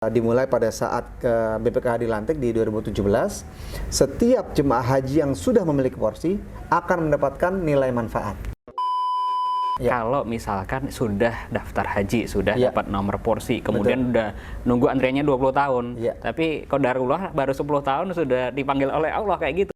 Dimulai pada saat BPKH dilantik di 2017, setiap jemaah haji yang sudah memiliki porsi akan mendapatkan nilai manfaat. Ya. Kalau misalkan sudah daftar haji, sudah dapat nomor porsi, kemudian udah nunggu antriannya 20 tahun, tapi qadarullah baru 10 tahun sudah dipanggil oleh Allah kayak gitu.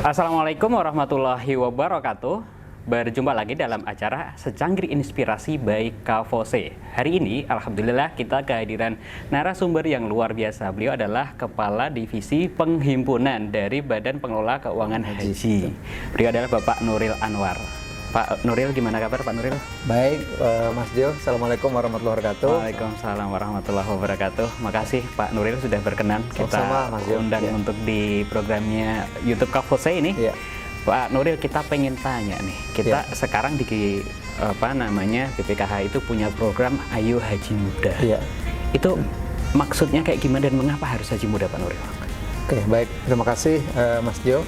Assalamualaikum warahmatullahi wabarakatuh. Berjumpa lagi dalam acara Secangkir Inspirasi by Kavose. Hari ini alhamdulillah kita kehadiran narasumber yang luar biasa. Beliau adalah Kepala Divisi Penghimpunan dari Badan Pengelola Keuangan Haji. Beliau adalah Bapak Nuril Anwar. Pak Nuril, gimana kabar Pak Nuril? Baik, Mas Jo. Assalamualaikum warahmatullahi wabarakatuh. Waalaikumsalam warahmatullahi wabarakatuh. Makasih Pak Nuril sudah berkenan kita undang untuk di programnya YouTube Kavose ini. Pak Nuril, kita pengen tanya nih. Kita sekarang di BPKH itu punya program Ayo Haji Muda. Itu maksudnya kayak gimana dan mengapa harus haji muda Pak Nuril? Oke, baik. Terima kasih Mas Jo.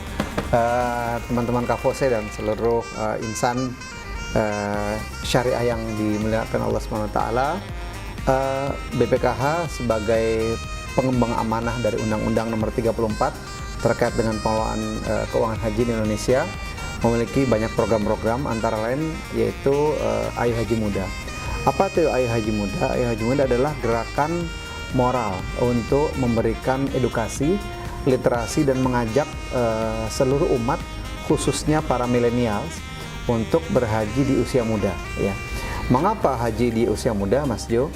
Teman-teman Kavose dan seluruh insan syariah yang dimuliakan Allah SWT. BPKH sebagai pengembang amanah dari Undang-Undang Nomor 34 terkait dengan pengelolaan keuangan haji di Indonesia memiliki banyak program-program, antara lain yaitu Ayo Haji Muda. Apa itu Ayo Haji Muda? Ayo Haji Muda adalah gerakan moral untuk memberikan edukasi, literasi dan mengajak seluruh umat, khususnya para milenial, untuk berhaji di usia muda. Mengapa haji di usia muda, Mas Jo?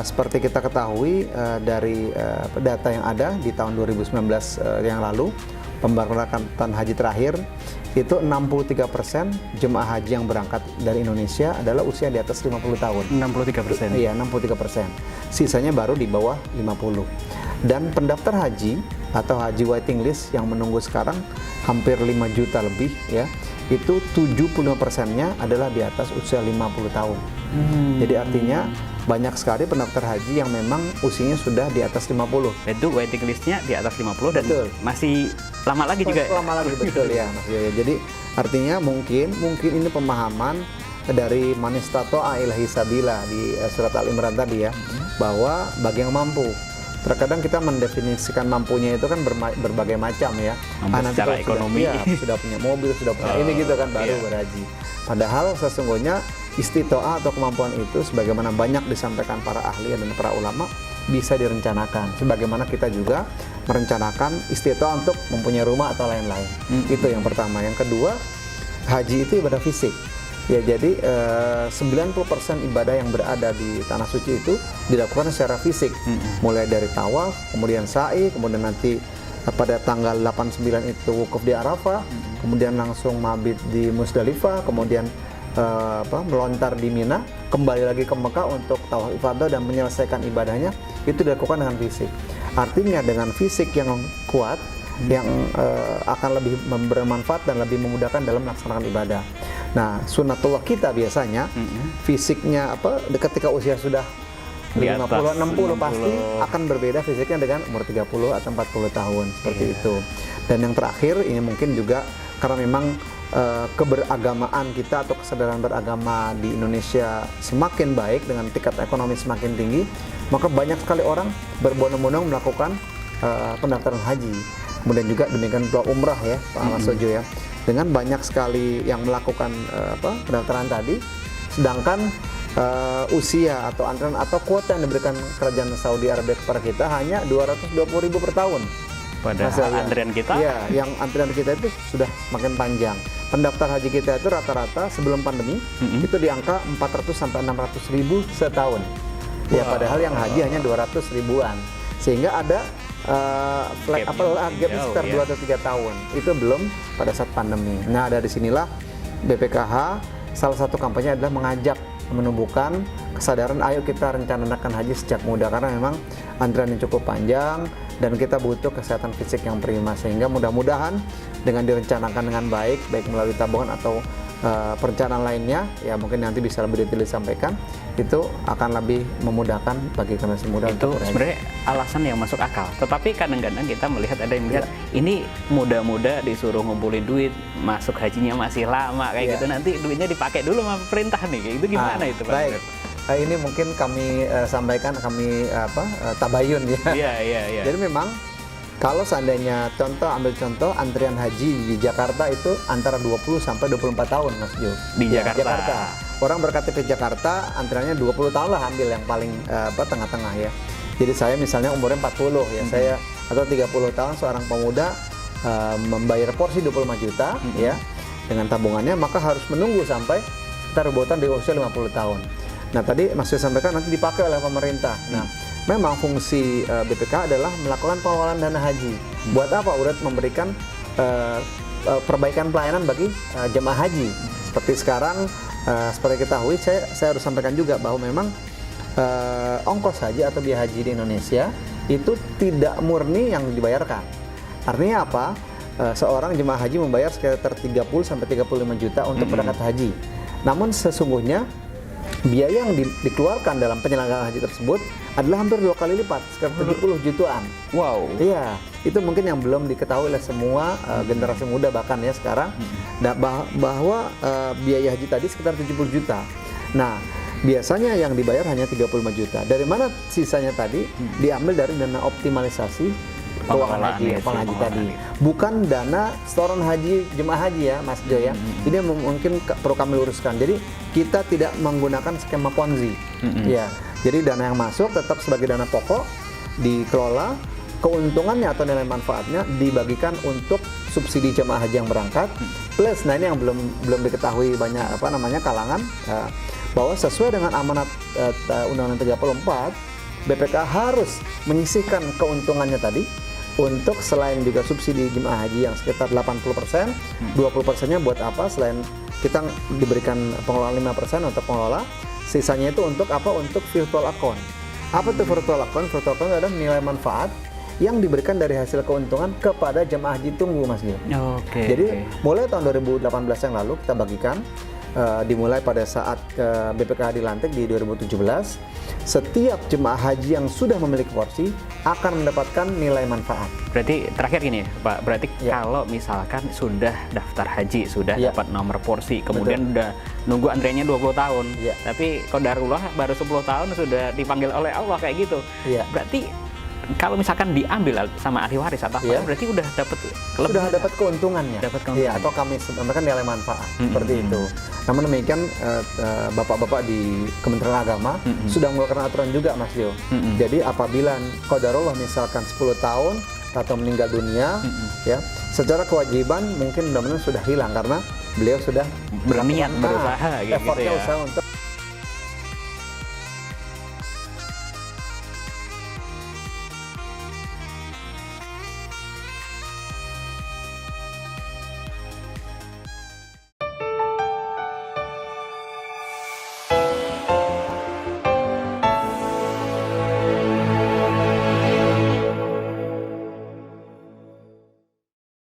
Seperti kita ketahui dari data yang ada di tahun 2019 yang lalu, pemberangkatan haji terakhir itu 63% jemaah haji yang berangkat dari Indonesia adalah usia di atas 50 tahun. 63%? Iya, 63%. Sisanya baru di bawah 50. Dan pendaftar haji atau haji waiting list yang menunggu sekarang hampir 5 juta lebih, itu 75%-nya adalah di atas usia 50 tahun. Jadi artinya banyak sekali pendaftar haji yang memang usianya sudah di atas 50. Itu waiting list-nya di atas 50 dan masih lama lagi juga. Lama lagi, betul ya Mas Yoyo. Jadi artinya mungkin ini pemahaman dari manistato'a ilahi sabila di surat Al-Imran tadi bahwa bagi yang mampu. Terkadang kita mendefinisikan mampunya itu kan berbagai macam Mampu secara ekonomi. Sudah punya mobil, sudah punya ini gitu kan baru berhaji. Padahal sesungguhnya istitoah atau kemampuan itu sebagaimana banyak disampaikan para ahli dan para ulama bisa direncanakan. Sebagaimana kita juga merencanakan istitoah untuk mempunyai rumah atau lain-lain. Itu yang pertama. Yang kedua, haji itu ibadah fisik. Jadi 90% ibadah yang berada di tanah suci itu dilakukan secara fisik, mulai dari tawaf, kemudian sa'i, kemudian nanti pada tanggal 89 itu wukuf di Arafah, kemudian langsung mabit di Musdalifah, kemudian melontar di Mina, kembali lagi ke Mekah untuk tawaf ifadah dan menyelesaikan ibadahnya, itu dilakukan dengan fisik. Artinya dengan fisik yang kuat, yang akan lebih bermanfaat dan lebih memudahkan dalam melaksanakan ibadah. Nah, sunatullah kita biasanya fisiknya ketika usia sudah 50, 60 pasti akan berbeda fisiknya dengan umur 30 atau 40 tahun seperti itu. Dan yang terakhir ini mungkin juga karena memang keberagamaan kita atau kesadaran beragama di Indonesia semakin baik dengan tingkat ekonomi semakin tinggi, maka banyak sekali orang berbondong-bondong melakukan pendaftaran haji. Kemudian juga demikian pula umrah Pak Mas Sojo dengan banyak sekali yang melakukan pendaftaran tadi, sedangkan usia atau antrean atau kuota yang diberikan kerajaan Saudi Arabia kepada kita hanya 220.000 per tahun. Padahal antrian kita? Yang antrian kita itu sudah makin panjang. Pendaftar haji kita itu rata-rata sebelum pandemi itu di angka 400 sampai 600.000 setahun. Padahal yang haji hanya 200 ribuan. Sehingga ada gap sekitar 2 atau 3 tahun. Itu belum pada saat pandemi. Nah, dari sinilah BPKH salah satu kampanye adalah mengajak menumbuhkan kesadaran ayo kita rencanakan haji sejak muda, karena memang antrian yang cukup panjang dan kita butuh kesehatan fisik yang prima, sehingga mudah-mudahan dengan direncanakan dengan baik melalui tabungan atau perencanaan lainnya, ya mungkin nanti bisa lebih detail disampaikan, itu akan lebih memudahkan bagi generasi muda. Itu sebenarnya alasan yang masuk akal. Tetapi kadang-kadang kita melihat ada yang melihat ini muda-muda disuruh ngumpulin duit, masuk hajinya masih lama kayak gitu, nanti duitnya dipakai dulu sama pemerintah nih, kayak itu gimana itu Pak? Baik. Ini mungkin kami sampaikan, kami tabayun ya. Iya. Jadi memang kalau seandainya ambil contoh antrian haji di Jakarta itu antara 20 sampai 24 tahun Mas Jo. Di Jakarta. Orang berKTP Jakarta antriannya 20 tahun lah ambil yang paling tengah-tengah ya. Jadi saya misalnya umurnya 40 ya, saya atau 30 tahun seorang pemuda membayar porsi 25 juta ya dengan tabungannya, maka harus menunggu sampai sekitar rebutan di usia 50 tahun. Nah, tadi Mas Jo sampaikan nanti dipakai oleh pemerintah. Nah, memang fungsi BPK adalah melakukan pengelolaan dana haji. Buat apa? Udah memberikan perbaikan pelayanan bagi jemaah haji. Seperti sekarang, seperti ketahui, saya harus sampaikan juga bahwa memang ongkos haji atau biaya haji di Indonesia itu tidak murni yang dibayarkan. Artinya apa? Seorang jemaah haji membayar sekitar 30 sampai 35 juta untuk berangkat haji. Namun sesungguhnya biaya yang dikeluarkan dalam penyelenggaraan haji tersebut adalah hampir 2 kali lipat, sekitar 70 jutaan. Wow. Iya, itu mungkin yang belum diketahui oleh semua generasi muda bahkan ya sekarang, bahwa biaya haji tadi sekitar 70 juta. Nah, biasanya yang dibayar hanya 35 juta. Dari mana sisanya tadi? Diambil dari dana optimalisasi keuangan haji tadi, bukan dana setoran haji jemaah haji ya Mas Jo ya. Ini mungkin perlu kami luruskan. Jadi kita tidak menggunakan skema Ponzi. Ya, jadi dana yang masuk tetap sebagai dana pokok dikelola, keuntungannya atau nilai manfaatnya dibagikan untuk subsidi jemaah haji yang berangkat. Plus, nah ini yang belum diketahui banyak kalangan, bahwa sesuai dengan amanat Undang-Undang 34, BPK harus menyisihkan keuntungannya tadi untuk selain juga subsidi jemaah haji yang sekitar 80%, 20%-nya buat apa? Selain kita diberikan pengelolaan 5% untuk pengelola, sisanya itu untuk apa? Untuk virtual account. Apa itu virtual account? Virtual account adalah nilai manfaat yang diberikan dari hasil keuntungan kepada jemaah haji tunggu, Mas Gil. Jadi mulai tahun 2018 yang lalu kita bagikan, dimulai pada saat BPK dilantik di 2017, setiap jemaah haji yang sudah memiliki porsi akan mendapatkan nilai manfaat. Berarti terakhir gini Pak, berarti kalau misalkan sudah daftar haji, sudah dapat nomor porsi, kemudian udah nunggu antriannya 20 tahun, tapi qadarullah baru 10 tahun sudah dipanggil oleh Allah kayak gitu. Berarti kalau misalkan diambil sama ahli waris atau apa, berarti udah dapat keuntungannya. Atau kami sampaikan nilai manfaat seperti itu. Namun demikian bapak-bapak di Kementerian Agama sudah mengeluarkan aturan juga Mas Jo. Jadi apabila qadarullah misalkan 10 tahun atau meninggal dunia, ya secara kewajiban mungkin benar-benar sudah hilang karena beliau sudah berniat berusaha effortnya usaha untuk